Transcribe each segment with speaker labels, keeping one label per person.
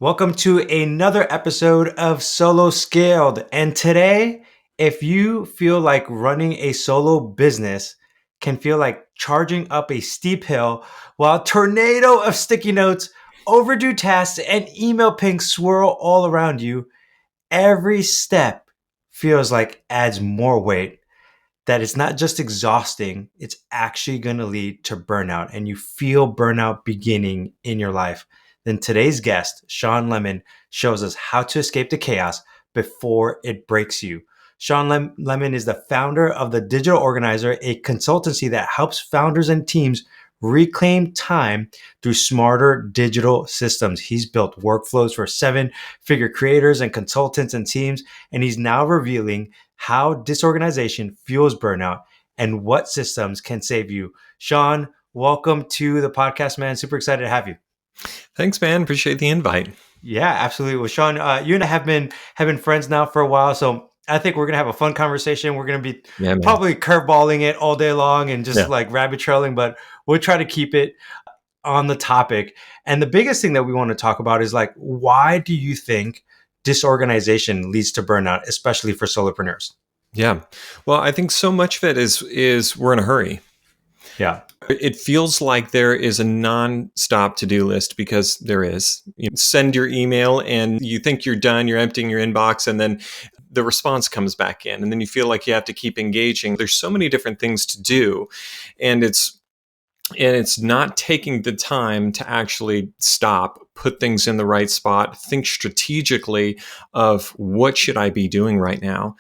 Speaker 1: Welcome to another episode of Solo Scaled. And today, if you feel like running a solo business can feel like charging up a steep hill while a tornado of sticky notes, overdue tasks, and email pings swirl all around you, every step feels like adds more weight. That it's not just exhausting, it's actually going to lead to burnout, and you feel burnout beginning in your life. Then today's guest, Shawn Lemon, shows us how to escape the chaos before it breaks you. Shawn Lemon is the founder of the Digital Organizer, a consultancy that helps founders and teams reclaim time through smarter digital systems. He's built workflows for seven-figure creators and consultants and teams, and he's now revealing how disorganization fuels burnout and what systems can save you. Shawn, welcome to the podcast, man. Super excited to have you.
Speaker 2: Thanks, man. Appreciate the invite.
Speaker 1: Yeah, absolutely. Well, Shawn, you and I have been friends now for a while, so I think we're gonna have a fun conversation. We're gonna be probably curveballing it all day long and just like rabbit trailing, but we'll try to keep it on the topic. And the biggest thing that we want to talk about is like, why do you think disorganization leads to burnout, especially for solopreneurs?
Speaker 2: Yeah. Well, I think so much of it is we're in a hurry.
Speaker 1: Yeah.
Speaker 2: It feels like there is a non-stop to-do list because there is. You send your email and you think you're done, you're emptying your inbox, and then the response comes back in. And then you feel like you have to keep engaging. There's so many different things to do. And it's not taking the time to actually stop, put things in the right spot, think strategically of what should I be doing right now.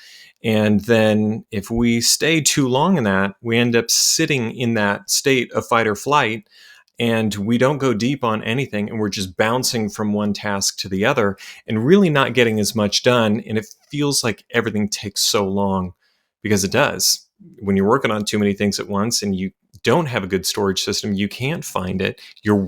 Speaker 2: And then if we stay too long in that, we end up sitting in that state of fight or flight, and we don't go deep on anything, and we're just bouncing from one task to the other and really not getting as much done. And it feels like everything takes so long, because it does. When you're working on too many things at once and you don't have a good storage system, you can't find it. Your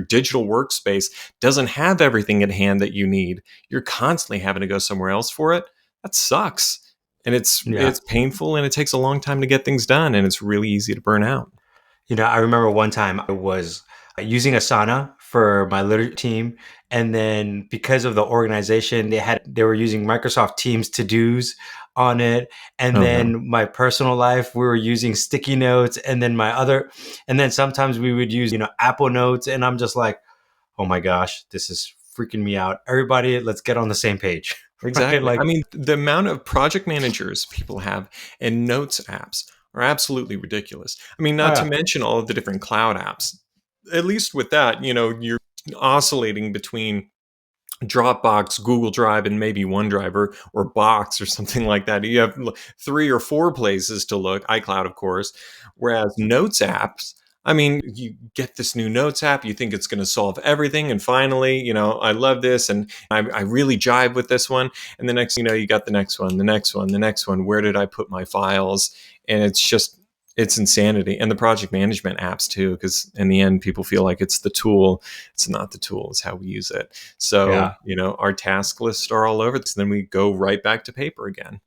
Speaker 2: digital workspace doesn't have everything at hand that you need. You're constantly having to go somewhere else for it. That sucks. And it's painful, and it takes a long time to get things done, and it's really easy to burn out.
Speaker 1: I remember one time I was using Asana for my literature team, and then because of the organization, they were using Microsoft Teams to-dos on it, and then my personal life, we were using sticky notes, and then sometimes we would use Apple Notes, and I'm just like, oh my gosh, this is freaking me out. Everybody, let's get on the same page.
Speaker 2: Exactly.
Speaker 1: Right?
Speaker 2: I mean, the amount of project managers people have and notes apps are absolutely ridiculous. I mean, not to mention all of the different cloud apps. At least with that, you're oscillating between Dropbox, Google Drive, and maybe OneDrive or Box or something like that. You have 3 or 4 places to look, iCloud, of course, whereas notes apps, I mean, you get this new notes app, you think it's going to solve everything. And finally, I love this. And I really jive with this one. And the next, you got the next one, the next one, the next one. Where did I put my files? And it's insanity. And the project management apps too, because in the end, people feel like it's the tool. It's not the tool, it's how we use it. So, our task lists are all over this. Then we go right back to paper again.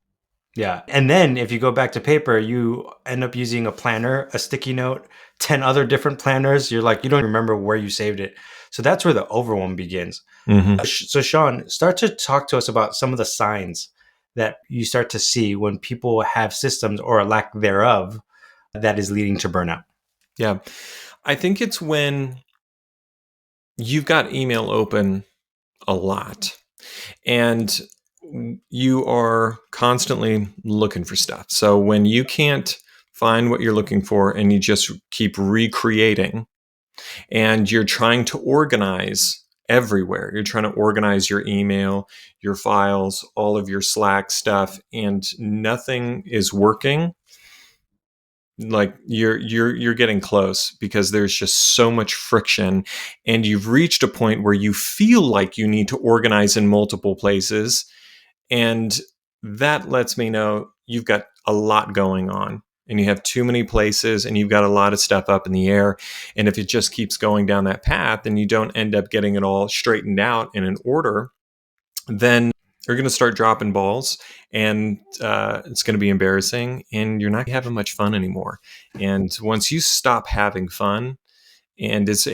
Speaker 1: Yeah. And then if you go back to paper, you end up using a planner, a sticky note, 10 other different planners. You're like, you don't remember where you saved it. So that's where the overwhelm begins.
Speaker 2: Mm-hmm.
Speaker 1: So Shawn, start to talk to us about some of the signs that you start to see when people have systems or a lack thereof that is leading to burnout.
Speaker 2: Yeah. I think it's when you've got email open a lot and you are constantly looking for stuff. So when you can't find what you're looking for and you just keep recreating and you're trying to organize everywhere, you're trying to organize your email, your files, all of your Slack stuff, and nothing is working, like you're getting close, because there's just so much friction, and you've reached a point where you feel like you need to organize in multiple places. And that lets me know you've got a lot going on and you have too many places and you've got a lot of stuff up in the air. And if it just keeps going down that path and you don't end up getting it all straightened out in an order, then you're going to start dropping balls, and it's going to be embarrassing, and you're not having much fun anymore. And once you stop having fun and it's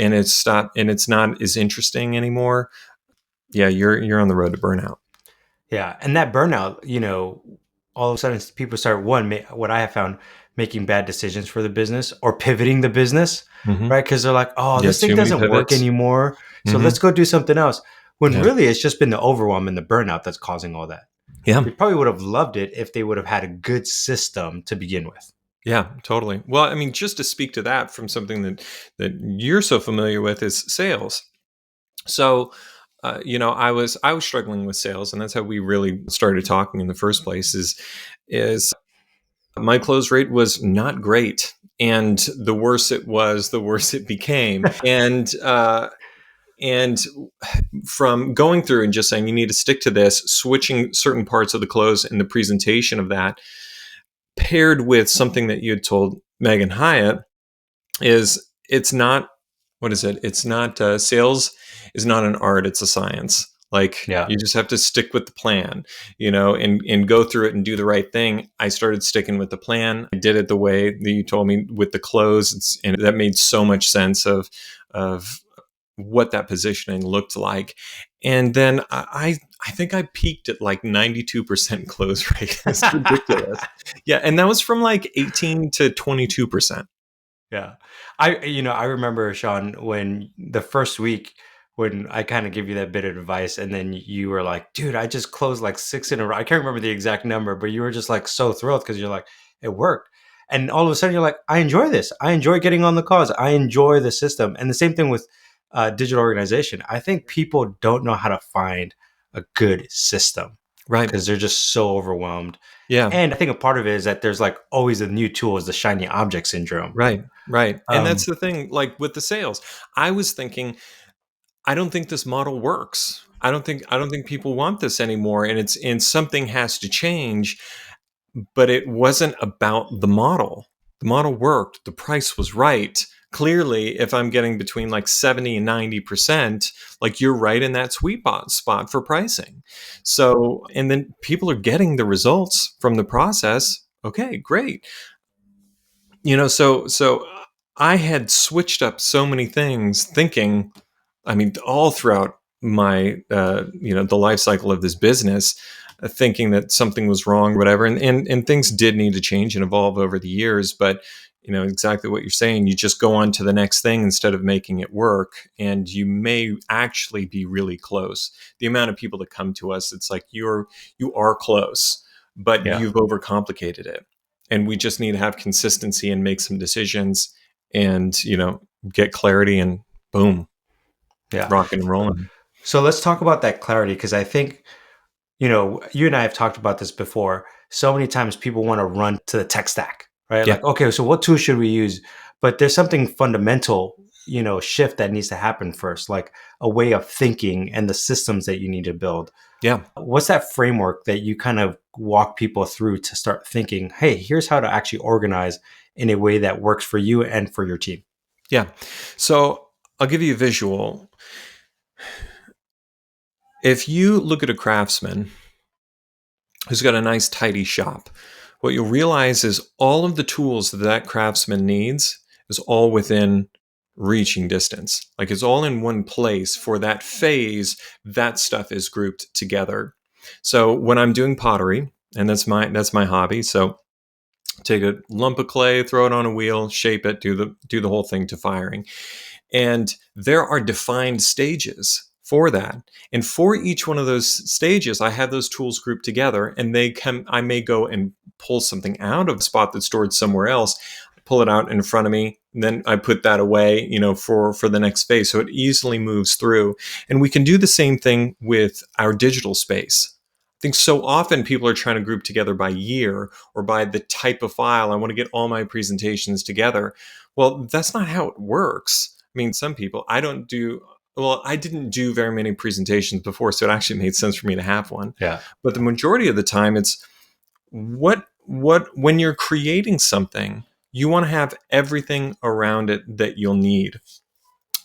Speaker 2: not as interesting anymore, Yeah, you're on the road to burnout.
Speaker 1: Yeah, and that burnout, all of a sudden people start what I have found, making bad decisions for the business or pivoting the business,
Speaker 2: Hmm.
Speaker 1: right? Because they're like, oh,
Speaker 2: Yeah,
Speaker 1: this thing
Speaker 2: too many
Speaker 1: doesn't work
Speaker 2: pivots.
Speaker 1: anymore, so
Speaker 2: Hmm.
Speaker 1: let's go do something else. When
Speaker 2: Yeah,
Speaker 1: really it's just been the overwhelm and the burnout that's causing all that.
Speaker 2: yeah,
Speaker 1: They probably would have loved it if they would have had a good system to begin with.
Speaker 2: yeah, totally. Well, I mean, just to speak to that from something that you're so familiar with is sales. So, I was struggling with sales, and that's how we really started talking in the first place. Is my close rate was not great, and the worse it was, the worse it became. And from going through and just saying you need to stick to this, switching certain parts of the close and the presentation of that, paired with something that you had told Megan Hyatt, is it's not, what is it? It's not, sales is not an art, it's a science. Like
Speaker 1: Yeah.
Speaker 2: you just have to stick with the plan, and go through it and do the right thing. I started sticking with the plan. I did it the way that you told me with the close, and that made so much sense of what that positioning looked like. And then I think I peaked at like 92% close rate. It's ridiculous. Yeah, and that was from like 18 to 22%.
Speaker 1: Yeah. I remember, Shawn, when the first week when I kind of give you that bit of advice and then you were like, dude, I just closed like six in a row. I can't remember the exact number, but you were just like so thrilled because you're like, it worked. And all of a sudden you're like, I enjoy this. I enjoy getting on the calls. I enjoy the system. And the same thing with digital organization. I think people don't know how to find a good system
Speaker 2: Right.
Speaker 1: because they're just so overwhelmed.
Speaker 2: Yeah.
Speaker 1: And I think a part of it is that there's like always a new tool, is the shiny object syndrome.
Speaker 2: Right. Right. And that's
Speaker 1: Um,
Speaker 2: the thing, like with the sales. I was thinking, I don't think this model works. I don't think people want this anymore. And something has to change. But it wasn't about the model. The model worked. The price was right. Clearly, if I'm getting between like 70 and 90%, like you're right in that sweet spot for pricing. So, and then people are getting the results from the process. Okay, great. So I had switched up so many things thinking, I mean, all throughout my, the life cycle of this business, thinking that something was wrong, or whatever. And things did need to change and evolve over the years. But, exactly what you're saying, you just go on to the next thing instead of making it work. And you may actually be really close. The amount of people that come to us, it's like you are close, but
Speaker 1: yeah,
Speaker 2: you've overcomplicated it. And we just need to have consistency and make some decisions and, get clarity, and boom,
Speaker 1: yeah.
Speaker 2: rocking and rolling.
Speaker 1: So let's talk about that clarity because I think, you and I have talked about this before. So many times people want to run to the tech stack, right?
Speaker 2: Yeah,
Speaker 1: Like, okay, so what tool should we use? But there's something fundamental, shift that needs to happen first, like a way of thinking and the systems that you need to build.
Speaker 2: yeah,
Speaker 1: What's that framework that you kind of walk people through to start thinking, hey, here's how to actually organize in a way that works for you and for your team?
Speaker 2: yeah. So I'll give you a visual. If you look at a craftsman who's got a nice, tidy shop, what you'll realize is all of the tools that that craftsman needs is all within reaching distance. Like it's all in one place for that phase. That stuff is grouped together. So when I'm doing pottery, and that's my hobby. So take a lump of clay, throw it on a wheel, shape it, do the whole thing to firing. And there are defined stages for that. And for each one of those stages, I have those tools grouped together, and I may go and pull something out of a spot that's stored somewhere else, pull it out in front of me, and then I put that away, for the next phase. So it easily moves through. And we can do the same thing with our digital space. I think so often people are trying to group together by year or by the type of file. I want to get all my presentations together. Well, that's not how it works. I mean, some people, I didn't do very many presentations before, so it actually made sense for me to have one.
Speaker 1: Yeah.
Speaker 2: But the majority of the time, it's when you're creating something, you want to have everything around it that you'll need.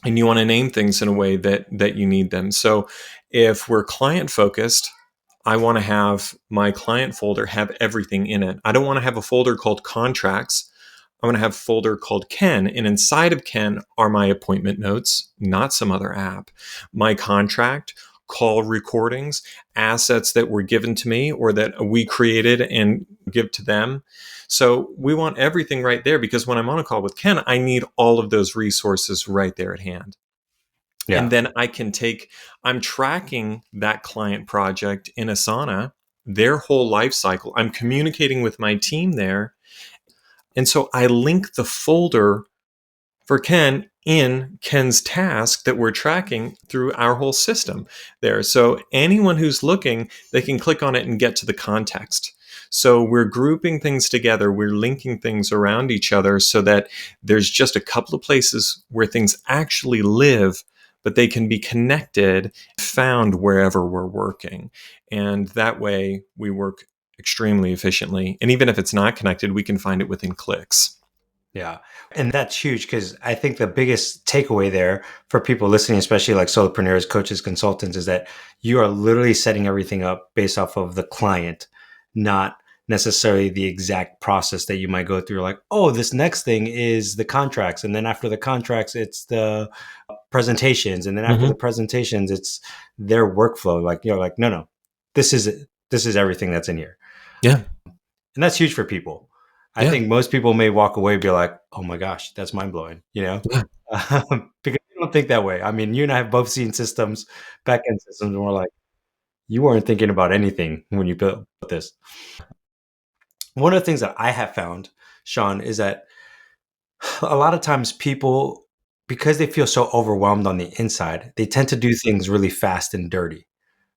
Speaker 2: And you want to name things in a way that you need them. So if we're client focused, I want to have my client folder have everything in it. I don't want to have a folder called contracts. I'm going to have a folder called Ken, and inside of Ken are my appointment notes, not some other app, my contract, call recordings, assets that were given to me or that we created and give to them. So we want everything right there, because when I'm on a call with Ken, I need all of those resources right there at hand. And
Speaker 1: Yeah.
Speaker 2: then I'm tracking that client project in Asana, their whole life cycle. I'm communicating with my team there. And so I link the folder for Ken in Ken's task that we're tracking through our whole system there. So anyone who's looking, they can click on it and get to the context. So we're grouping things together, we're linking things around each other so that there's just a couple of places where things actually live, but they can be connected, found wherever we're working. And that way we work extremely efficiently. And even if it's not connected, we can find it within clicks.
Speaker 1: Yeah. And that's huge because I think the biggest takeaway there for people listening, especially like solopreneurs, coaches, consultants, is that you are literally setting everything up based off of the client, not necessarily the exact process that you might go through. Like, oh, this next thing is the contracts. And then after the contracts, it's the presentations. And then after the
Speaker 2: Mm-hmm.
Speaker 1: presentations, it's their workflow. Like, you're like, no, this is it. This is everything that's in here.
Speaker 2: Yeah.
Speaker 1: And that's huge for people. I
Speaker 2: Yeah.
Speaker 1: think most people may walk away and be like, "Oh my gosh, that's mind blowing,"
Speaker 2: Yeah.
Speaker 1: because you don't think that way. I mean, you and I have both seen systems, back end systems, and we're like, "You weren't thinking about anything when you built this." One of the things that I have found, Shawn, is that a lot of times people, because they feel so overwhelmed on the inside, they tend to do things really fast and dirty.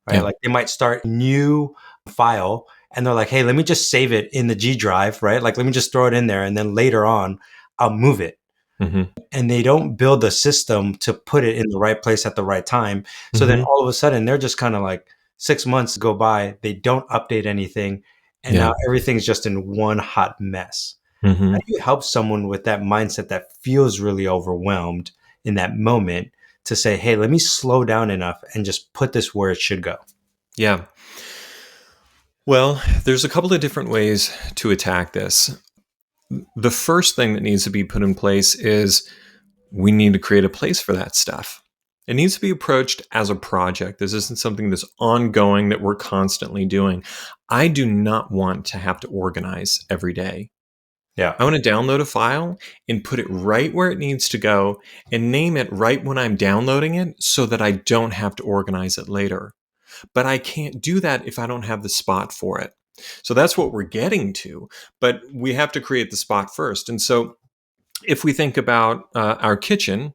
Speaker 1: Right?
Speaker 2: Yeah.
Speaker 1: Like they might start a new file and they're like, hey, let me just save it in the G drive, right? Like, let me just throw it in there and then later on, I'll move it.
Speaker 2: Mm-hmm.
Speaker 1: And they don't build a system to put it in the right place at the right time. So then
Speaker 2: Mm-hmm.
Speaker 1: all of a sudden, they're just kind of like 6 months go by, they don't update anything. And
Speaker 2: Yeah.
Speaker 1: now everything's just in one hot mess. How
Speaker 2: Mm-hmm.
Speaker 1: do you help someone with that mindset that feels really overwhelmed in that moment to say, hey, let me slow down enough and just put this where it should go?
Speaker 2: Yeah. Well, there's a couple of different ways to attack this. The first thing that needs to be put in place is we need to create a place for that stuff. It needs to be approached as a project. This isn't something that's ongoing that we're constantly doing. I do not want to have to organize every day.
Speaker 1: Yeah.
Speaker 2: I want to download a file and put it right where it needs to go and name it right when I'm downloading it so that I don't have to organize it later. But I can't do that if I don't have the spot for it. So that's what we're getting to, but we have to create the spot first. And so if we think about our kitchen,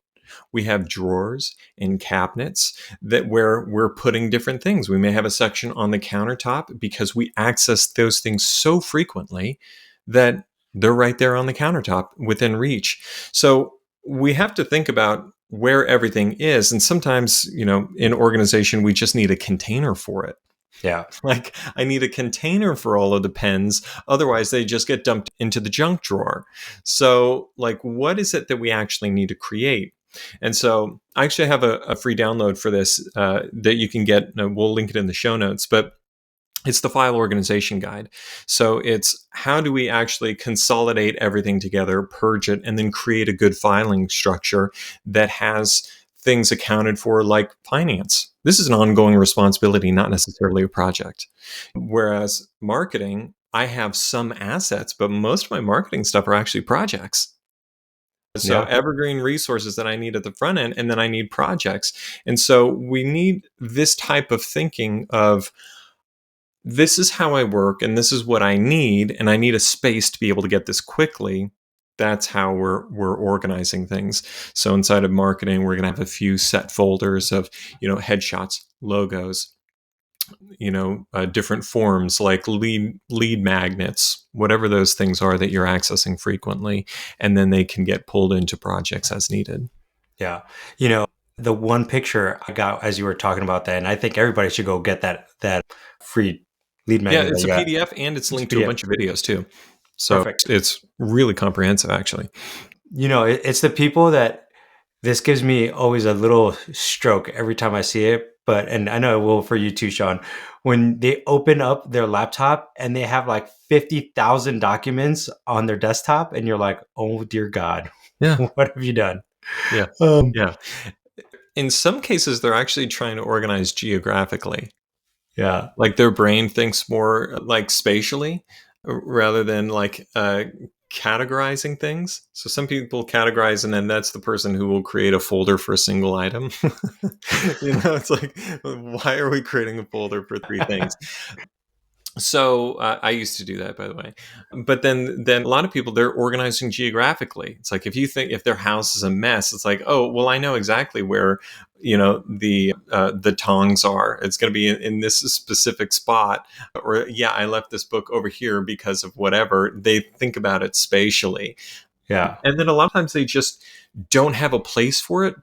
Speaker 2: we have drawers and cabinets that where we're putting different things. We may have a section on the countertop because we access those things so frequently that they're right there on the countertop within reach. So we have to think about where everything is. And sometimes, in organization, we just need a container for it.
Speaker 1: Yeah.
Speaker 2: Like, I need a container for all of the pens. Otherwise, they just get dumped into the junk drawer. So, like, what is it that we actually need to create? And so I actually have a free download for this that you can get. We'll link it in the show notes, but it's the file organization guide. So it's how do we actually consolidate everything together, purge it, and then create a good filing structure that has things accounted for like finance. This is an ongoing responsibility, not necessarily a project. Whereas marketing, I have some assets, but most of my marketing stuff are actually projects. So
Speaker 1: Yeah.
Speaker 2: evergreen resources that I need at the front end, and then I need projects. And so we need this type of thinking of this is how I work and this is what I need, and I need a space to be able to get this quickly. That's how we're organizing things. So inside of marketing, we're going to have a few set folders of headshots, logos, different forms like lead magnets, whatever those things are that you're accessing frequently, and then they can get pulled into projects as needed.
Speaker 1: Yeah. The one picture I got as you were talking about that, and I think everybody should go get that free lead
Speaker 2: Yeah,
Speaker 1: magnet that
Speaker 2: it's
Speaker 1: you
Speaker 2: a
Speaker 1: got.
Speaker 2: PDF and it's
Speaker 1: It's a
Speaker 2: linked to a
Speaker 1: PDF.
Speaker 2: bunch of videos too. So
Speaker 1: Perfect.
Speaker 2: it's really comprehensive, actually.
Speaker 1: It's the people that this gives me always a little stroke every time I see it. And I know it will for you too, Shawn, when they open up their laptop and they have like 50,000 documents on their desktop, and you're like, oh dear God,
Speaker 2: Yeah.
Speaker 1: what have you done?
Speaker 2: Yeah.
Speaker 1: Um,
Speaker 2: Yeah. In some cases, they're actually trying to organize geographically.
Speaker 1: Yeah.
Speaker 2: Like their brain thinks more like spatially rather than like categorizing things. So some people categorize, and then that's the person who will create a folder for a single item. It's like, why are we creating a folder for three things? So I used to do that, by the way. But then a lot of people, they're organizing geographically. It's like, if you think if their house is a mess, it's like, oh well, I know exactly where the tongs are. It's going to be in this specific spot, or yeah, I left this book over here because of whatever. They think about it spatially,
Speaker 1: Yeah.
Speaker 2: and then a lot of times they just don't have a place for it,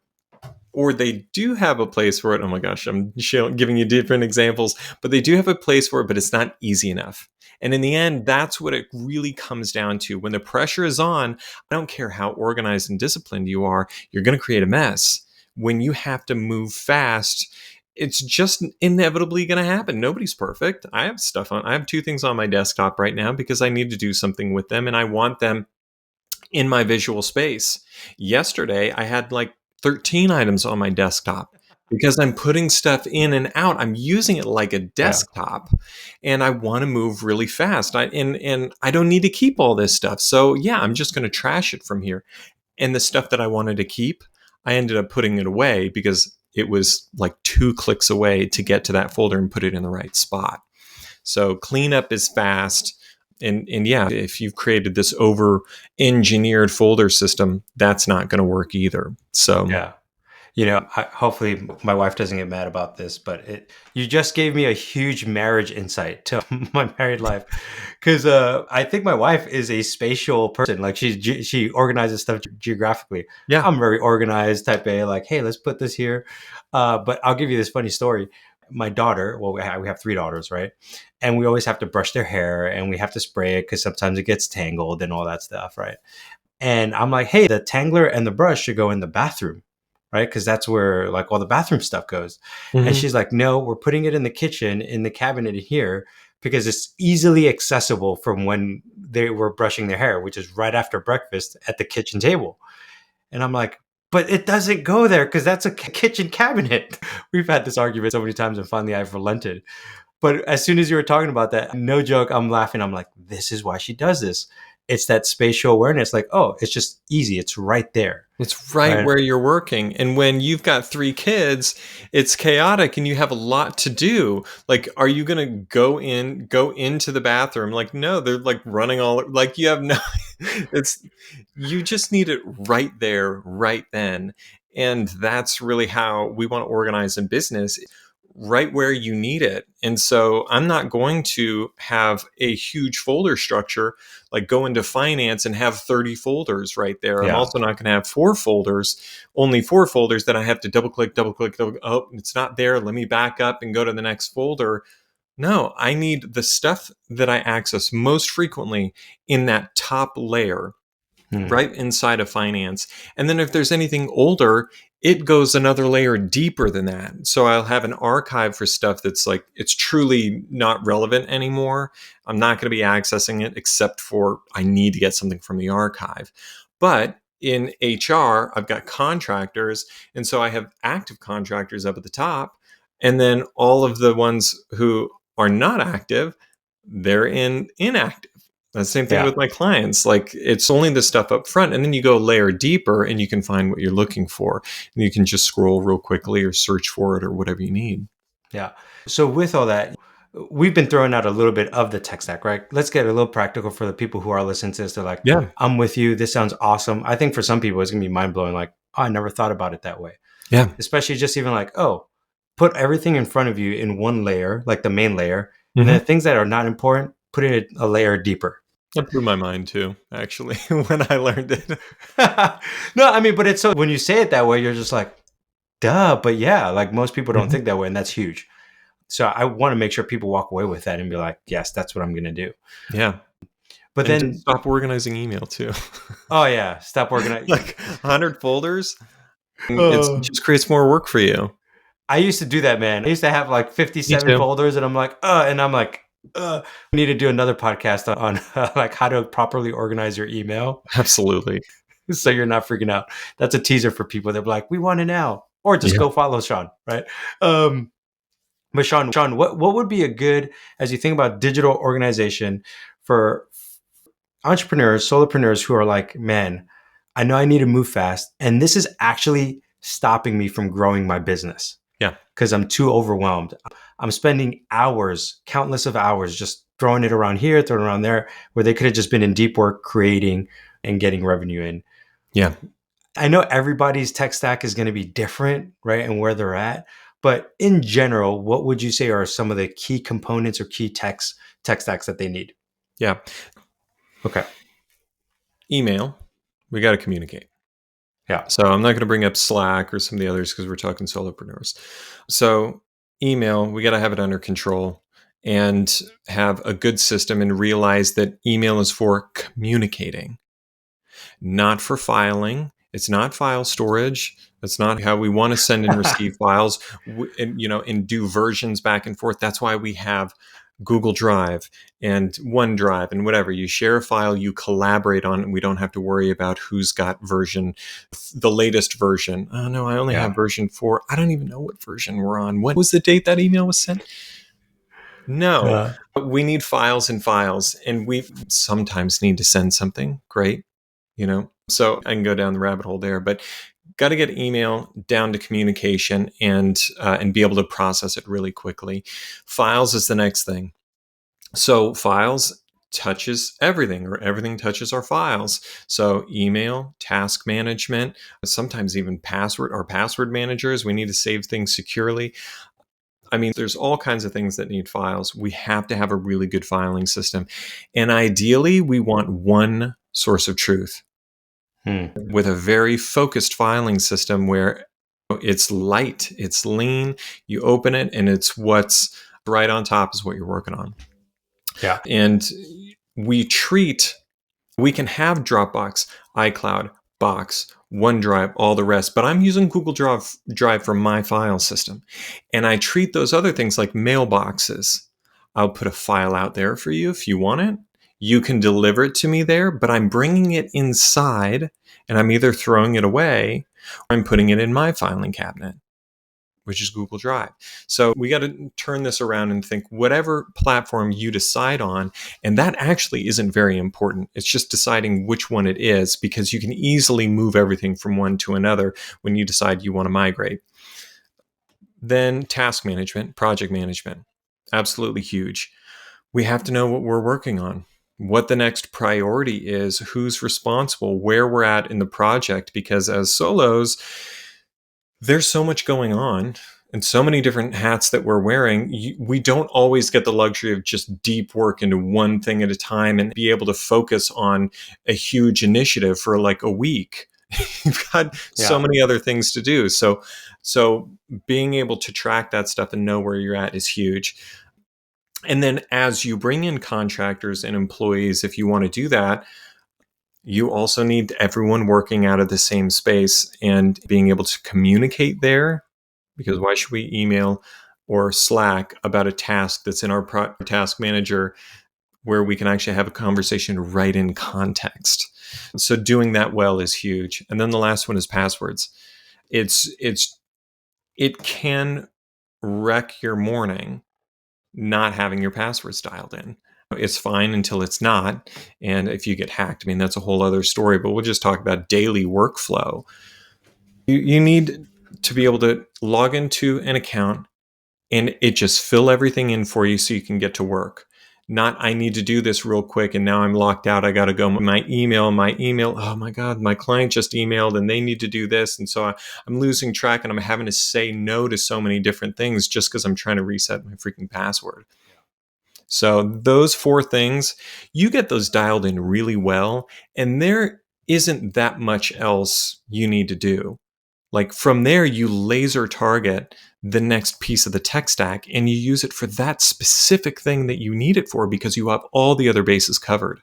Speaker 2: or they do have a place for it. Oh my gosh, I'm giving you different examples, but they do have a place for it, but it's not easy enough. And in the end, that's what it really comes down to. When the pressure is on, I don't care how organized and disciplined you are, you're going to create a mess. When you have to move fast, it's just inevitably going to happen. Nobody's perfect. I have two things on my desktop right now because I need to do something with them and I want them in my visual space. Yesterday, I had like 13 items on my desktop because I'm putting stuff in and out. I'm using it like a
Speaker 1: Yeah.
Speaker 2: desktop and I want to move really fast. And I don't need to keep all this stuff. So, yeah, I'm just going to trash it from here. And the stuff that I wanted to keep, I ended up putting it away because it was like 2 clicks away to get to that folder and put it in the right spot. So cleanup is fast. And yeah, if you've created this over engineered folder system, that's not going to work either. So
Speaker 1: Yeah. Hopefully my wife doesn't get mad about this, but you just gave me a huge marriage insight to my married life. Because I think my wife is a spatial person. Like she organizes stuff geographically.
Speaker 2: yeah.
Speaker 1: I'm very organized, type A, like, hey, let's put this here. But I'll give you this funny story. My daughter, well, we have 3 daughters, right? And we always have to brush their hair and we have to spray it because sometimes it gets tangled and all that stuff, right? And I'm like, hey, the tangler and the brush should go in the bathroom, right? Because that's where like all the bathroom stuff goes. And
Speaker 2: hmm
Speaker 1: she's like, no, we're putting it in the kitchen, in the cabinet in here, because it's easily accessible from when they were brushing their hair, which is right after breakfast at the kitchen table. And I'm like, but it doesn't go there because that's a kitchen cabinet. We've had this argument so many times and finally I've relented. But as soon as you were talking about that, no joke, I'm laughing. I'm like, this is why she does this. It's that spatial awareness. Like, oh, it's just easy. It's right there.
Speaker 2: It's right
Speaker 1: Right.
Speaker 2: where you're working. And when you've got 3 kids, it's chaotic and you have a lot to do. Like, are you going to go into the bathroom? Like, no, they're like running all, like you have no, it's, you just need it right there, right then. And that's really how we want to organize in business, right where you need it. And so I'm not going to have a huge folder structure, like go into finance and have 30 folders right there. I'm
Speaker 1: Yeah.
Speaker 2: also not going to have 4 folders, only 4 folders that I have to double click, double click, double. Oh, it's not there. Let me back up and go to the next folder. No, I need the stuff that I access most frequently in that top layer
Speaker 1: Hmm.
Speaker 2: right inside of finance. And then if there's anything older, it goes another layer deeper than that. So I'll have an archive for stuff that's like, it's truly not relevant anymore. I'm not going to be accessing it except for I need to get something from the archive. But in HR, I've got contractors. And so I have active contractors up at the top. And then all of the ones who are not active, they're in inactive. The same thing
Speaker 1: Yeah.
Speaker 2: with my clients. Like it's only the stuff up front, and then you go layer deeper and you can find what you're looking for. And you can just scroll real quickly or search for it or whatever you need.
Speaker 1: Yeah. So with all that, we've been throwing out a little bit of the tech stack, right? Let's get a little practical for the people who are listening to this. They're like,
Speaker 2: Yeah.
Speaker 1: I'm with you. This sounds awesome. I think for some people, it's going to be mind blowing. Like, oh, I never thought about it that way.
Speaker 2: Yeah.
Speaker 1: Especially just even like, oh, put everything in front of you in one layer, like the main layer. And then
Speaker 2: hmm
Speaker 1: the things that are not important, put it a layer deeper.
Speaker 2: That blew my mind too, actually, when I learned it.
Speaker 1: No, I mean, but it's so when you say it that way, you're just like, duh. But yeah, like most people don't
Speaker 2: Mhm.
Speaker 1: think that way. And that's huge. So I want to make sure people walk away with that and be like, yes, that's what I'm going to do.
Speaker 2: Yeah.
Speaker 1: But
Speaker 2: And just
Speaker 1: then,
Speaker 2: stop organizing email too.
Speaker 1: oh yeah, stop organizing.
Speaker 2: Like 100 folders, it
Speaker 1: Oh.
Speaker 2: just creates more work for you.
Speaker 1: I used to do that, man. I used to have like
Speaker 2: Me
Speaker 1: 57
Speaker 2: too.
Speaker 1: folders, and I'm like, we need to do another podcast on like how to properly organize your email
Speaker 2: Absolutely.
Speaker 1: so you're not freaking out. That's a teaser for people. They're like, we want to now. or just
Speaker 2: Yeah.
Speaker 1: go follow Shawn, right? But Shawn, what would be a good, as you think about digital organization for entrepreneurs, solopreneurs who are like, man, I know I need to move fast, and this is actually stopping me from growing my business
Speaker 2: Yeah.
Speaker 1: because I'm too overwhelmed. I'm spending hours, countless of hours, just throwing it around here, throwing it around there, where they could have just been in deep work creating and getting revenue in.
Speaker 2: Yeah.
Speaker 1: I know everybody's tech stack is going to be different, right? And where they're at. But in general, what would you say are some of the key components or key tech stacks that they need?
Speaker 2: Yeah.
Speaker 1: Okay.
Speaker 2: Email. We got to communicate.
Speaker 1: Yeah.
Speaker 2: So I'm not going to bring up Slack or some of the others because we're talking solopreneurs. So email, we got to have it under control and have a good system and realize that email is for communicating, not for filing. It's not file storage. That's not how we want to send and receive files, and do versions back and forth. That's why we have Google Drive and OneDrive and whatever. You share a file, you collaborate on it, and we don't have to worry about who's got the latest version. Oh no, I only
Speaker 1: Yeah.
Speaker 2: have version 4. I don't even know what version we're on. What was the date that email was sent? No,
Speaker 1: Uh,
Speaker 2: we need files and files, and we sometimes need to send something. Great, So I can go down the rabbit hole there, but got to get email down to communication and be able to process it really quickly. Files is the next thing. So files touches everything, or everything touches our files. So email, task management, sometimes even password managers. We need to save things securely. I mean, there's all kinds of things that need files. We have to have a really good filing system. And ideally, we want one source of truth
Speaker 1: hmm.
Speaker 2: with a very focused filing system where it's light, it's lean, you open it, and it's what's right on top is what you're working on.
Speaker 1: Yeah.
Speaker 2: And we can have Dropbox, iCloud, Box, OneDrive, all the rest, but I'm using Google Drive for my file system. And I treat those other things like mailboxes. I'll put a file out there for you if you want it. You can deliver it to me there, but I'm bringing it inside and I'm either throwing it away or I'm putting it in my filing cabinet, which is Google Drive. So we got to turn this around and think whatever platform you decide on, and that actually isn't very important. It's just deciding which one it is, because you can easily move everything from one to another when you decide you want to migrate. Then task management, project management, absolutely huge. We have to know what we're working on, what the next priority is, who's responsible, where we're at in the project, because as solos, there's so much going on and so many different hats that we're wearing. We don't always get the luxury of just deep work into one thing at a time and be able to focus on a huge initiative for like a week. You've got so
Speaker 1: Yeah.
Speaker 2: many other things to do. So being able to track that stuff and know where you're at is huge. And then as you bring in contractors and employees, if you want to do that, you also need everyone working out of the same space and being able to communicate there. Because why should we email or Slack about a task that's in our task manager where we can actually have a conversation right in context? So doing that well is huge. And then the last one is passwords. It can wreck your morning not having your passwords dialed in. It's fine until it's not. And if you get hacked, I mean, that's a whole other story, but we'll just talk about daily workflow. You need to be able to log into an account and it just fill everything in for you so you can get to work. Not, I need to do this real quick and now I'm locked out. I got to go. My email. Oh my God, my client just emailed and they need to do this. And so I'm losing track and I'm having to say no to so many different things just because I'm trying to reset my freaking password. So those 4 things, you get those dialed in really well, and there isn't that much else you need to do. Like from there, you laser target the next piece of the tech stack and you use it for that specific thing that you need it for because you have all the other bases covered.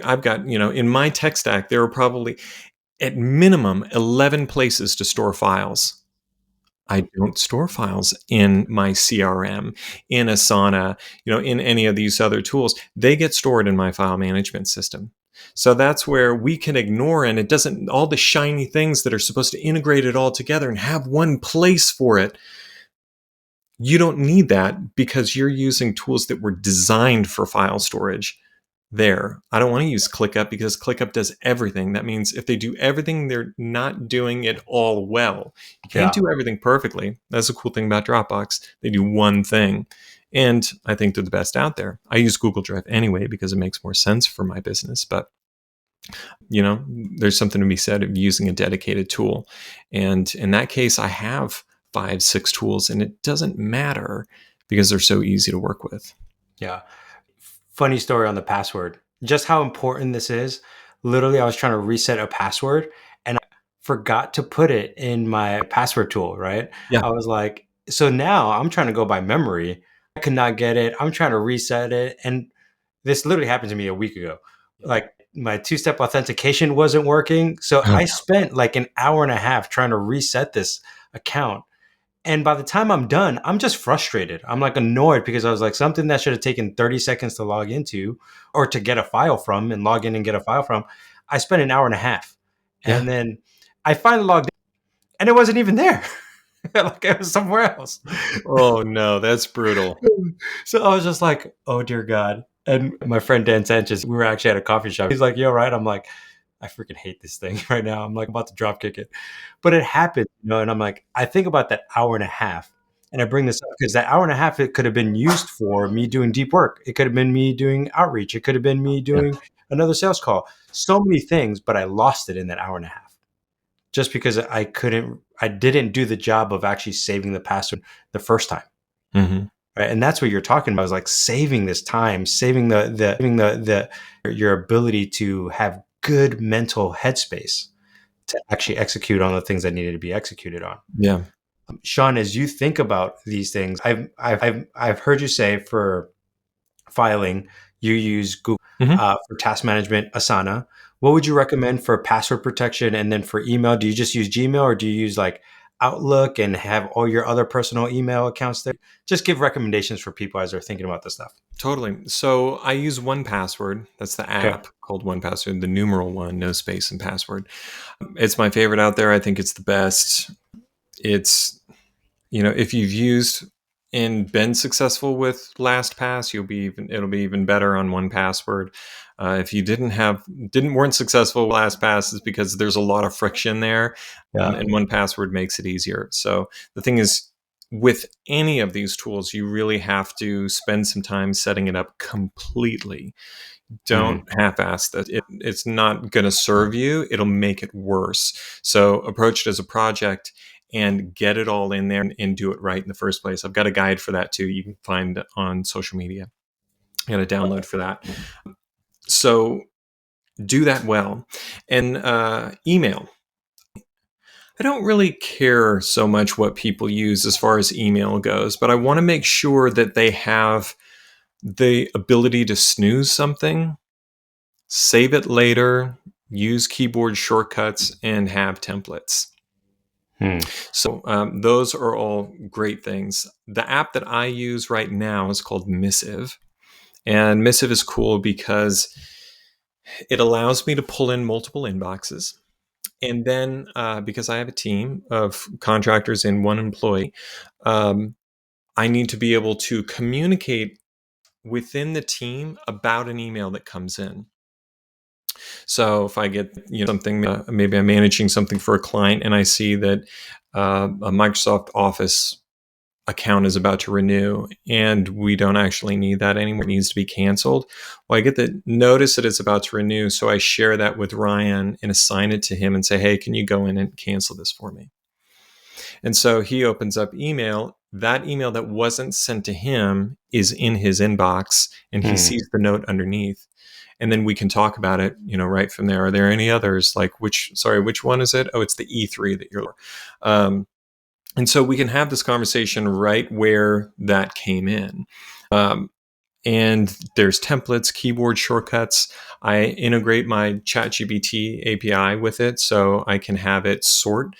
Speaker 2: I've got, in my tech stack, there are probably at minimum 11 places to store files. I don't store files in my CRM, in Asana, in any of these other tools. They get stored in my file management system. So that's where we can ignore, and it doesn't, all the shiny things that are supposed to integrate it all together and have one place for it. You don't need that because you're using tools that were designed for file storage there. I don't want to use ClickUp because ClickUp does everything. That means if they do everything, they're not doing it all well. You can't
Speaker 1: Yeah.
Speaker 2: do everything perfectly. That's the cool thing about Dropbox. They do one thing. And I think they're the best out there. I use Google Drive anyway because it makes more sense for my business. But, there's something to be said of using a dedicated tool. And in that case, I have 5, 6 tools, and it doesn't matter because they're so easy to work with.
Speaker 1: Yeah. Funny story on the password. Just how important this is. Literally, I was trying to reset a password and I forgot to put it in my password tool, right?
Speaker 2: Yeah.
Speaker 1: I was like, so now I'm trying to go by memory. I could not get it. I'm trying to reset it. And this literally happened to me a week ago. Like my two-step authentication wasn't working. So
Speaker 2: Oh,
Speaker 1: I spent like an hour and a half trying to reset this account. And by the time I'm done, I'm just frustrated. I'm like annoyed because I was like, something that should have taken 30 seconds to log into or to get a file from and log in and get a file from, I spent an hour and a half.
Speaker 2: yeah.
Speaker 1: And then I finally logged in and it wasn't even there. Like it was somewhere else.
Speaker 2: Oh no, that's brutal.
Speaker 1: So I was just like, oh dear God. And my friend Dan Sanchez, we were actually at a coffee shop. He's like, yo, right? I'm like, I freaking hate this thing right now. I'm like about to drop kick it. But it happened, and I'm like, I think about that hour and a half. And I bring this up because that hour and a half, it could have been used for me doing deep work. It could have been me doing outreach. It could have been me
Speaker 2: Yeah.
Speaker 1: doing another sales call. So many things, but I lost it in that hour and a half just because I didn't do the job of actually saving the password the first time.
Speaker 2: Hmm.
Speaker 1: Right. And that's what you're talking about is like saving this time, saving the your ability to have good mental headspace to actually execute on the things that needed to be executed on.
Speaker 2: Yeah.
Speaker 1: Shawn, as you think about these things, I've heard you say for filing, you use Google,
Speaker 2: Hmm.
Speaker 1: for task management, Asana. What would you recommend for password protection? And then for email, do you just use Gmail or do you use like Outlook and have all your other personal email accounts there? Just give recommendations for people as they're thinking about this stuff.
Speaker 2: Totally. So I use 1Password. That's the
Speaker 1: Okay.
Speaker 2: app called 1Password, the numeral one, no space in password. It's my favorite out there. I think it's the best. It's, if you've used and been successful with LastPass, it'll be even better on 1Password. If you weren't successful with LastPass, is because there's a lot of friction there,
Speaker 1: Yeah.
Speaker 2: and 1Password makes it easier. So the thing is, with any of these tools, you really have to spend some time setting it up completely. Don't
Speaker 1: Mhm.
Speaker 2: half-ass that. It's not going to serve you. It'll make it worse. So approach it as a project and get it all in there and do it right in the first place. I've got a guide for that too. You can find on social media. I got a download for that. So do that well. And email. I don't really care so much what people use as far as email goes, but I want to make sure that they have the ability to snooze something, save it later, use keyboard shortcuts, and have templates.
Speaker 1: Hmm.
Speaker 2: So those are all great things. The app that I use right now is called Missive. And Missive is cool because it allows me to pull in multiple inboxes. And then because I have a team of contractors and one employee, um, I need to be able to communicate within the team about an email that comes in. So if I get something, maybe I'm managing something for a client, and I see that a Microsoft Office account is about to renew, and we don't actually need that anymore; it needs to be canceled. Well, I get the notice that it's about to renew, so I share that with Ryan and assign it to him, and say, "Hey, can you go in and cancel this for me?" And so he opens up email. That email that wasn't sent to him is in his inbox, and he
Speaker 1: Hmm.
Speaker 2: sees the note underneath. And then we can talk about it, right from there. Are there any others? Like which one is it? Oh, it's the E3 that you're. Um, and so we can have this conversation right where that came in. And there's templates, keyboard shortcuts. I integrate my ChatGPT API with it, so I can have it sort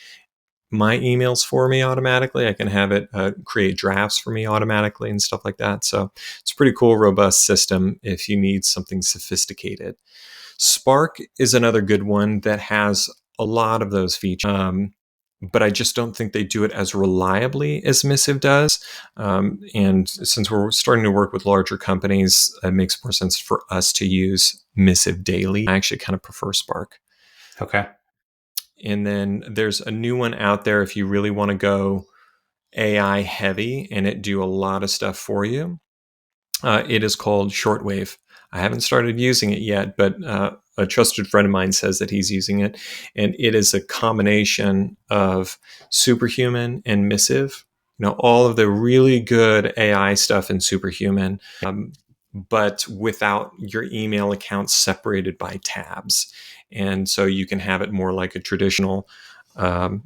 Speaker 2: my emails for me automatically. I can have it create drafts for me automatically and stuff like that. So it's a pretty cool, robust system if you need something sophisticated. Spark is another good one that has a lot of those features. But I just don't think they do it as reliably as Missive does. And since we're starting to work with larger companies, it makes more sense for us to use Missive daily. I actually kind of prefer Spark.
Speaker 1: Okay.
Speaker 2: And then there's a new one out there if you really want to go AI heavy and it do a lot of stuff for you. It is called Shortwave. I haven't started using it yet, but a trusted friend of mine says that he's using it. And it is a combination of Superhuman and Missive. All of the really good AI stuff in Superhuman, but without your email accounts separated by tabs. And so you can have it more like a traditional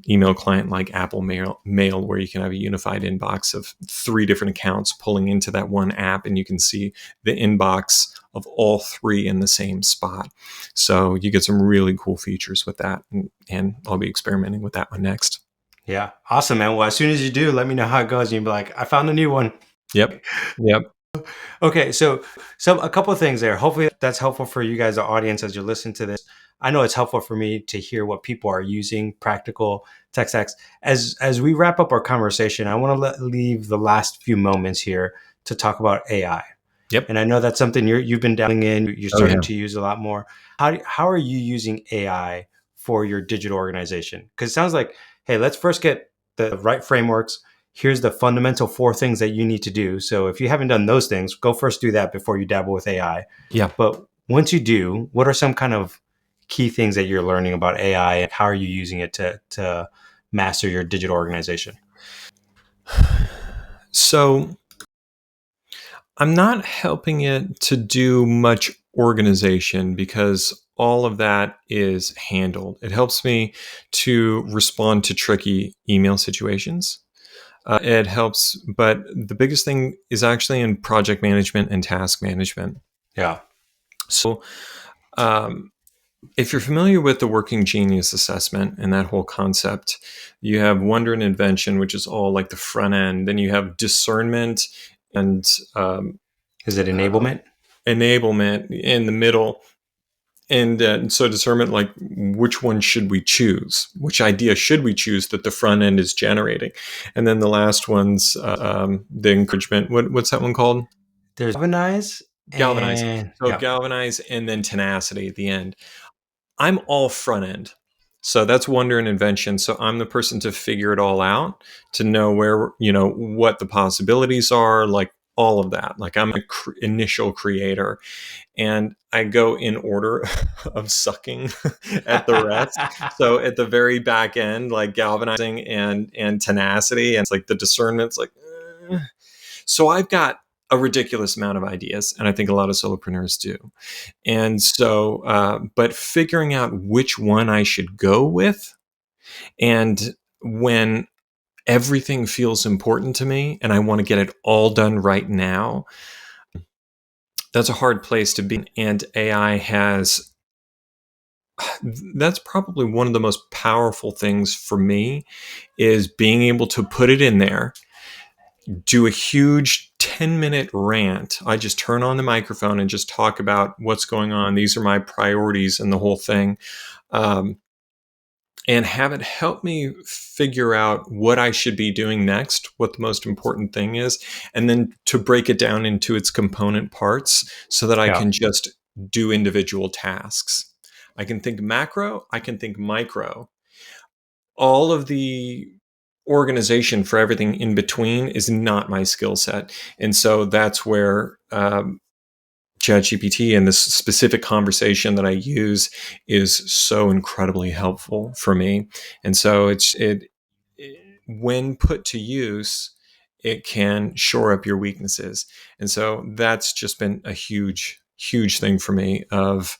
Speaker 2: email client like Apple Mail, where you can have a unified inbox of 3 different accounts pulling into that one app, and you can see the inbox of all 3 in the same spot. So you get some really cool features with that, and I'll be experimenting with that one next.
Speaker 1: Yeah. Awesome, man. Well, as soon as you do, let me know how it goes. And you'll be like, I found a new one.
Speaker 2: Yep. Yep.
Speaker 1: Okay, so a couple of things there. Hopefully that's helpful for you guys, the audience, as you listen to this. I know it's helpful for me to hear what people are using, practical tech stacks. As we wrap up our conversation, I want to leave the last few moments here to talk about AI.
Speaker 2: Yep.
Speaker 1: And I know that's something you've been dabbling in. You're
Speaker 2: Oh, yeah.
Speaker 1: starting to use a lot more. How are you using AI for your digital organization? Because it sounds like, hey, let's first get the right frameworks. Here's the fundamental 4 things that you need to do. So if you haven't done those things, go first do that before you dabble with AI.
Speaker 2: Yeah.
Speaker 1: But once you do, what are some kind of key things that you're learning about AI, and how are you using it to master your digital organization?
Speaker 2: So I'm not helping it to do much organization because all of that is handled. It helps me to respond to tricky email situations. It helps, but the biggest thing is actually in project management and task management.
Speaker 1: Yeah.
Speaker 2: So, um, if you're familiar with the working genius assessment and that whole concept, you have wonder and invention, which is all like the front end. Then you have discernment and
Speaker 1: Is it
Speaker 2: uh,
Speaker 1: enablement?
Speaker 2: enablement in the middle. And so discernment, like which one should we choose? Which idea should we choose that the front end is generating? And then the last one's the encouragement. What's that one called?
Speaker 1: There's galvanize
Speaker 2: Galvanize.
Speaker 1: and
Speaker 2: So galvanize and then tenacity at the end. I'm all front end. So that's wonder and invention. So I'm the person to figure it all out, to know where, what the possibilities are, like all of that. Like I'm an initial creator, and I go in order of sucking at the rest. So at the very back end, like galvanizing and tenacity, and it's like the discernment's like, so I've got a ridiculous amount of ideas, and I think a lot of solopreneurs do. And so, but figuring out which one I should go with, and when everything feels important to me and I want to get it all done right now, that's a hard place to be. And AI has, that's probably one of the most powerful things for me, is being able to put it in there, do a huge 10-minute rant. I just turn on the microphone and just talk about what's going on. These are my priorities and the whole thing. And have it help me figure out what I should be doing next, what the most important thing is, and then to break it down into its component parts so that I
Speaker 1: yeah.
Speaker 2: can just do individual tasks. I can think macro, I can think micro. All of the organization for everything in between is not my skill set. And so that's where ChatGPT and this specific conversation that I use is so incredibly helpful for me. And so it when put to use, it can shore up your weaknesses. And so that's just been a huge thing for me of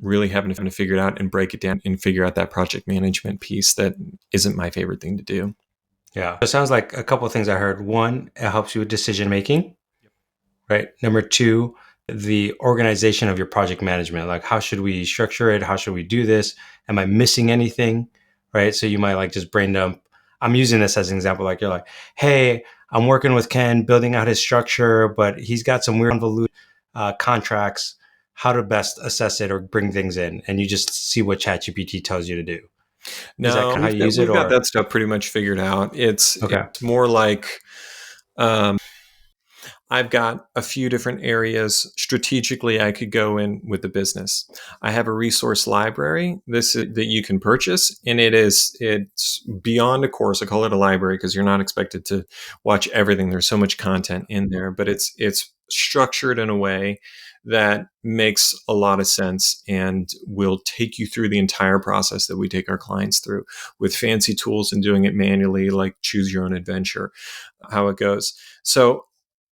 Speaker 2: really having to figure it out and break it down and figure out that project management piece that isn't my favorite thing to do.
Speaker 1: Yeah. It sounds like a couple of things I heard. One, it helps you with decision making, right? Number 2, the organization of your project management. Like, how should we structure it? How should we do this? Am I missing anything? Right. So you might like just brain dump. I'm using this as an example. Like, you're like, hey, I'm working with Ken building out his structure, but he's got some weird convoluted contracts. how to best assess it or bring things in, and you just see what ChatGPT tells you to do. Is that
Speaker 2: No,
Speaker 1: how you use it,
Speaker 2: we've got
Speaker 1: or
Speaker 2: that stuff pretty much figured out.
Speaker 1: okay?
Speaker 2: It's more like um, I've got a few different areas strategically I could go in with the business. I have a resource library that you can purchase, and it's beyond a course. I call it a library because you're not expected to watch everything. There's so much content in there, but it's structured in a way that makes a lot of sense and will take you through the entire process that we take our clients through with fancy tools and doing it manually, like choose your own adventure, how it goes. So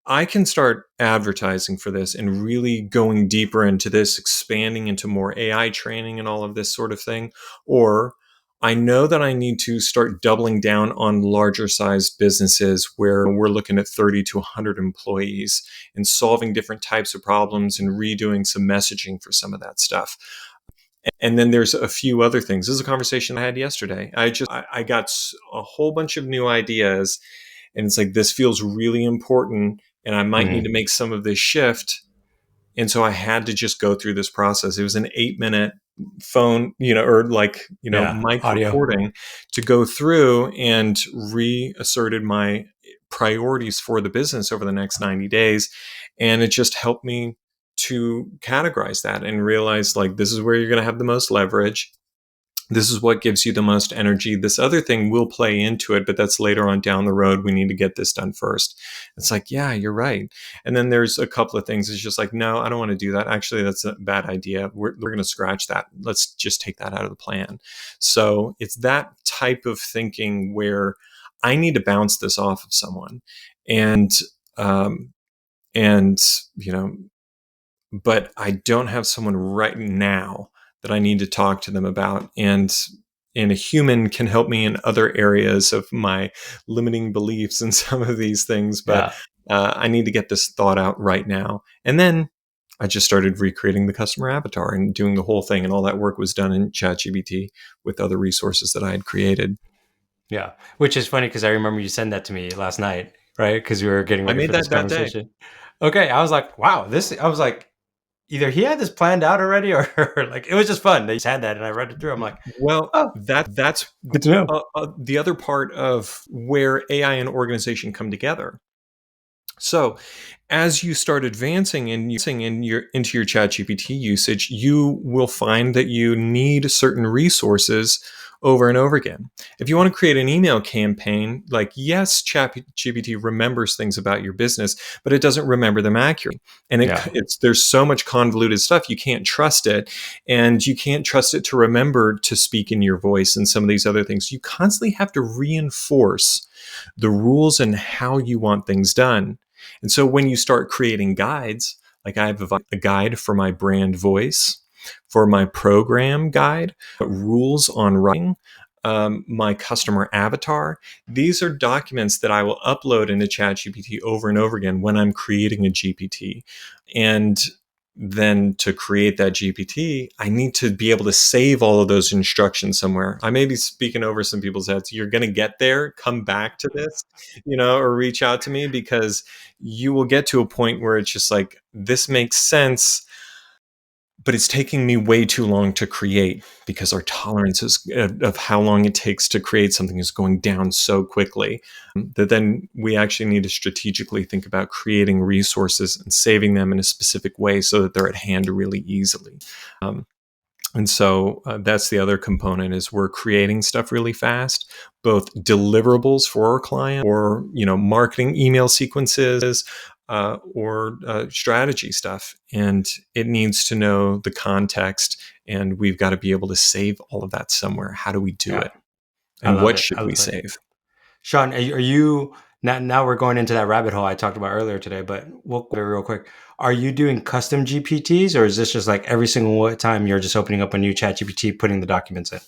Speaker 2: I can start advertising for this and really going deeper into this, expanding into more AI training and all of this sort of thing. Or I know that I need to start doubling down on larger sized businesses where we're looking at 30 to 100 employees and solving different types of problems and redoing some messaging for some of that stuff. And then there's a few other things. This is a conversation I had yesterday. I got a whole bunch of new ideas, and it's like, this feels really important, and I might need
Speaker 1: Mhm.
Speaker 2: to make some of this shift. And so I had to just go through this process. It was an 8-minute phone, or like,
Speaker 1: Yeah,
Speaker 2: mic
Speaker 1: audio.
Speaker 2: recording to go through and reasserted my priorities for the business over the next 90 days. And it just helped me to categorize that and realize, like, this is where you're going to have the most leverage. This is what gives you the most energy. This other thing will play into it, but that's later on down the road. We need to get this done first. It's like, yeah, you're right. And then there's a couple of things. It's just like, no, I don't want to do that. Actually, that's a bad idea. We're going to scratch that. Let's just take that out of the plan. So it's that type of thinking where I need to bounce this off of someone. And, um, and, you know, but I don't have someone right now that I need to talk to them about. And a human can help me in other areas of my limiting beliefs and some of these things, but
Speaker 1: Yeah,
Speaker 2: I need to get this thought out right now. And then I just started recreating the customer avatar and doing the whole thing, and all that work was done in ChatGPT with other resources that I had created.
Speaker 1: yeah. Which is funny because I remember you sent that to me last night, right? Because we were getting
Speaker 2: I
Speaker 1: ready
Speaker 2: made
Speaker 1: for this
Speaker 2: that day.
Speaker 1: conversation. Okay, I was like, wow, this. I was like, either he had this planned out already, or like it was just fun. They just had that, and I read it through. I'm like,
Speaker 2: Well,
Speaker 1: oh,
Speaker 2: that's
Speaker 1: good to know.
Speaker 2: the other part of where AI and organization come together. So, as you start advancing and using into your ChatGPT usage, you will find that you need certain resources over and over again. If you want to create an email campaign, like, yes, ChatGPT remembers things about your business, but it doesn't remember them accurately. And
Speaker 1: Yeah,
Speaker 2: it's there's so much convoluted stuff, you can't trust it, and you can't trust it to remember to speak in your voice and some of these other things. You constantly have to reinforce the rules and how you want things done. And so when you start creating guides, like I have a guide for my brand voice, for my program guide, rules on writing, my customer avatar. These are documents that I will upload into ChatGPT over and over again when I'm creating a GPT. And then to create that GPT, I need to be able to save all of those instructions somewhere. I may be speaking over some people's heads. You're going to get there, come back to this, or reach out to me, because you will get to a point where it's just like, this makes sense, but it's taking me way too long to create because our tolerance of how long it takes to create something is going down so quickly, that then we actually need to strategically think about creating resources and saving them in a specific way so that they're at hand really easily. Um, and so that's the other component, is we're creating stuff really fast, both deliverables for our client, or marketing email sequences, or strategy stuff. And it needs to know the context, and we've got to be able to save all of that somewhere. How do we do
Speaker 1: yeah.
Speaker 2: it?
Speaker 1: I
Speaker 2: And
Speaker 1: love
Speaker 2: what
Speaker 1: it. I
Speaker 2: should we
Speaker 1: love it.
Speaker 2: save?
Speaker 1: Shawn, are you now? Now we're going into that rabbit hole I talked about earlier today, but we'll go real quick. Are you doing custom GPTs, or is this just like every single time you're just opening up a new chat GPT, putting the documents in?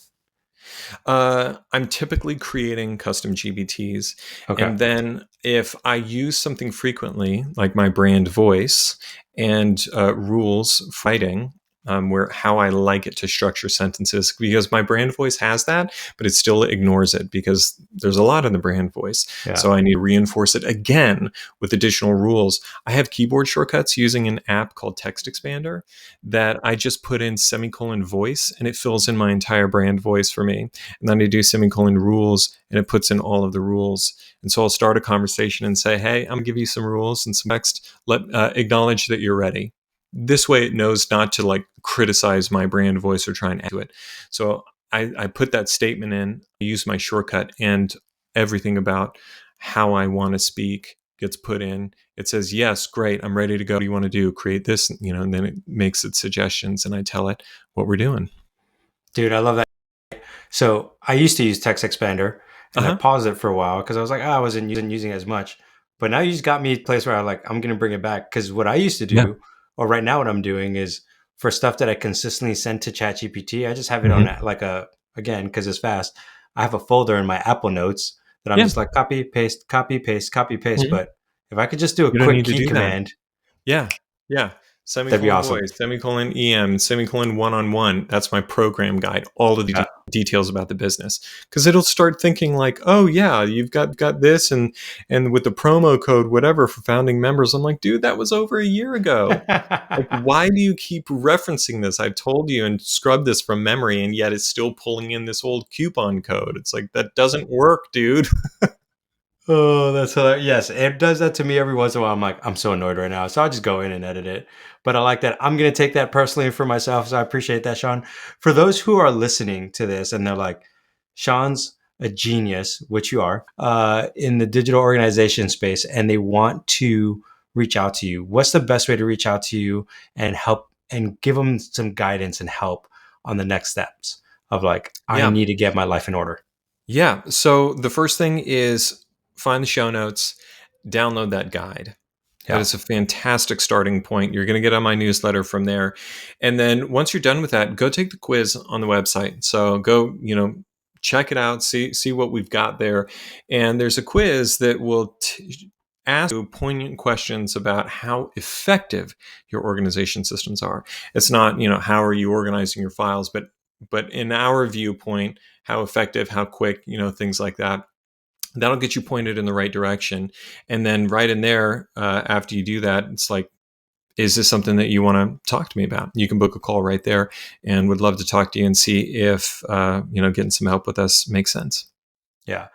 Speaker 2: I'm typically creating custom GPTs.
Speaker 1: Okay.
Speaker 2: And then if I use something frequently, like my brand voice and rules fighting, where how I like it to structure sentences, because my brand voice has that, but it still ignores it because there's a lot in the brand voice.
Speaker 1: Yeah.
Speaker 2: So I need to reinforce it again with additional rules. I have keyboard shortcuts using an app called TextExpander that I just put in semicolon voice and it fills in my entire brand voice for me. And then I do semicolon rules and it puts in all of the rules. And so I'll start a conversation and say, hey, I'm going to give you some rules and some text. Acknowledge that you're ready. This way it knows not to like criticize my brand voice or try and add to it. So I put that statement in, I use my shortcut, and everything about how I want to speak gets put in. It says, yes, great, I'm ready to go. What do you want to do? Create this, and then it makes its suggestions and I tell it what we're doing.
Speaker 1: Dude, I love that. So I used to use TextExpander and I
Speaker 2: Uh-huh.
Speaker 1: paused it for a while because I was like, I wasn't using it as much. But now you just got me to a place where I'm going to bring it back. Because what I used to
Speaker 2: Yeah.
Speaker 1: do, or right now what I'm doing is for stuff that I consistently send to ChatGPT, I just have it on
Speaker 2: Hmm.
Speaker 1: again, because it's fast. I have a folder in my Apple Notes that I'm
Speaker 2: Yeah.
Speaker 1: just like copy, paste, copy, paste, copy, paste.
Speaker 2: Mhm.
Speaker 1: But if I could just do a
Speaker 2: You don't
Speaker 1: quick
Speaker 2: need to
Speaker 1: key
Speaker 2: do that.
Speaker 1: command,
Speaker 2: Yeah. Yeah.
Speaker 1: that'd be
Speaker 2: Semicolon
Speaker 1: awesome.
Speaker 2: voice, semicolon EM, semicolon one-on-one. That's my program guide, all of the
Speaker 1: Yeah.
Speaker 2: details about the business. Because it'll start thinking like, oh yeah, you've got this and with the promo code, whatever, for founding members. I'm like, dude, that was over a year ago. Like, why do you keep referencing this? I've told you and scrubbed this from memory, and yet it's still pulling in this old coupon code. It's like, that doesn't work, dude.
Speaker 1: Oh, that's hilarious. Yes, it does that to me every once in a while. I'm like, I'm so annoyed right now. So I'll just go in and edit it. But I like that. I'm going to take that personally for myself. So I appreciate that, Shawn. For those who are listening to this and they're like, Shawn's a genius, which you are, in the digital organization space, and they want to reach out to you, what's the best way to reach out to you and help and give them some guidance and help on the next steps of like, I
Speaker 2: Yeah.
Speaker 1: need to get my life in order?
Speaker 2: Yeah. So the first thing is find the show notes, download that guide. That
Speaker 1: Yeah.
Speaker 2: is a fantastic starting point. You're going to get on my newsletter from there. And then once you're done with that, go take the quiz on the website. So go, check it out, see what we've got there. And there's a quiz that will ask you poignant questions about how effective your organization systems are. It's not, how are you organizing your files, but in our viewpoint, how effective, how quick, things like that. That'll get you pointed in the right direction. And then right in there, after you do that, it's like, is this something that you want to talk to me about? You can book a call right there, and would love to talk to you and see if getting some help with us makes sense.
Speaker 1: Yeah.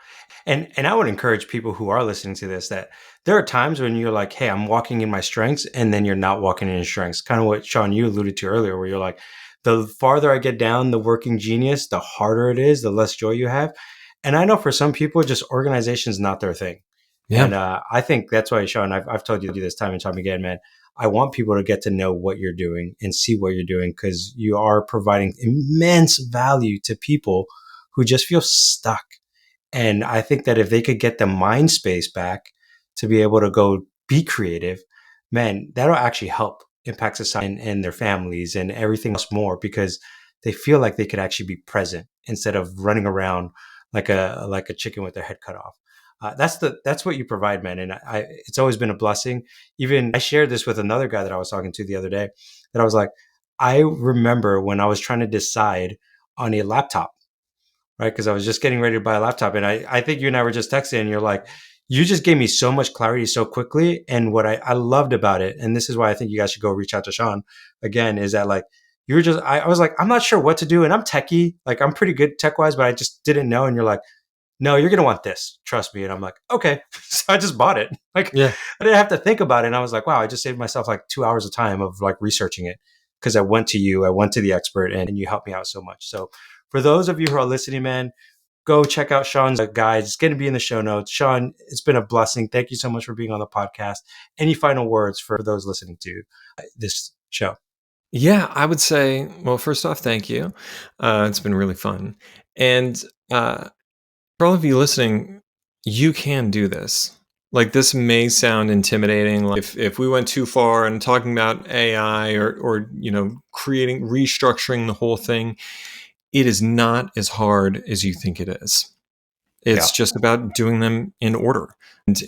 Speaker 1: And I would encourage people who are listening to this that there are times when you're like, hey, I'm walking in my strengths, and then you're not walking in your strengths. Kind of what Shawn, you alluded to earlier, where you're like, the farther I get down the working genius, the harder it is, the less joy you have. And I know for some people, just organization is not their thing.
Speaker 2: Yeah.
Speaker 1: And I think that's why, Shawn, I've told you this time and time again, man. I want people to get to know what you're doing and see what you're doing, because you are providing immense value to people who just feel stuck. And I think that if they could get the mind space back to be able to go be creative, man, that'll actually help impact society and their families and everything else more, because they feel like they could actually be present instead of running around like a chicken with their head cut off. That's what you provide, man. And it's always been a blessing. Even I shared this with another guy that I was talking to the other day, that I was like, I remember when I was trying to decide on a laptop, right? Because I was just getting ready to buy a laptop. And I think you and I were just texting, and you're like, you just gave me so much clarity so quickly. And what I loved about it, and this is why I think you guys should go reach out to Shawn again, is that like, you were just, I was like, I'm not sure what to do. And I'm techie, like I'm pretty good tech wise, but I just didn't know. And you're like, no, you're going to want this. Trust me. And I'm like, okay. So I just bought it. Like,
Speaker 2: Yeah.
Speaker 1: I didn't have to think about it. And I was like, wow, I just saved myself like 2 hours of time of like researching it, because I went to you, I went to the expert, and you helped me out so much. So for those of you who are listening, man, go check out Shawn's guide. It's going to be in the show notes. Shawn, it's been a blessing. Thank you so much for being on the podcast. Any final words for those listening to this show?
Speaker 2: Yeah, I would say, well, first off, thank you. It's been really fun. And for all of you listening, you can do this. Like, this may sound intimidating. Like, if we went too far and talking about AI or creating, restructuring the whole thing, it is not as hard as you think it is.
Speaker 1: Yeah.
Speaker 2: It's just about doing them in order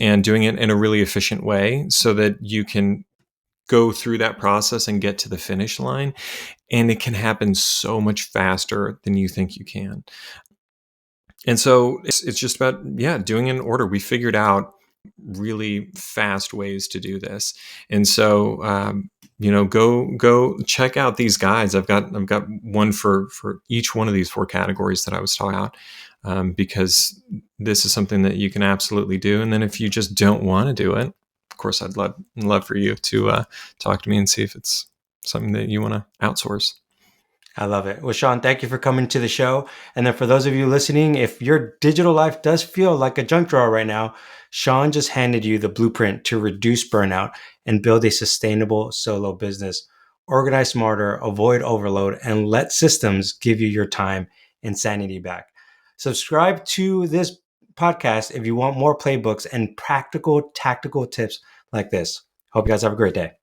Speaker 2: and doing it in a really efficient way so that you can go through that process and get to the finish line. And it can happen so much faster than you think you can. And so it's just about, doing it in order. We figured out really fast ways to do this. And so, go check out these guides. I've got one for each one of these 4 categories that I was talking about, because this is something that you can absolutely do. And then if you just don't want to do it, of course, I'd love for you to talk to me and see if it's something that you want to outsource.
Speaker 1: I love it. Well, Shawn, thank you for coming to the show. And then for those of you listening, if your digital life does feel like a junk drawer right now, Shawn just handed you the blueprint to reduce burnout and build a sustainable solo business. Organize smarter, avoid overload, and let systems give you your time and sanity back. Subscribe to this podcast if you want more playbooks and practical, tactical tips like this. Hope you guys have a great day.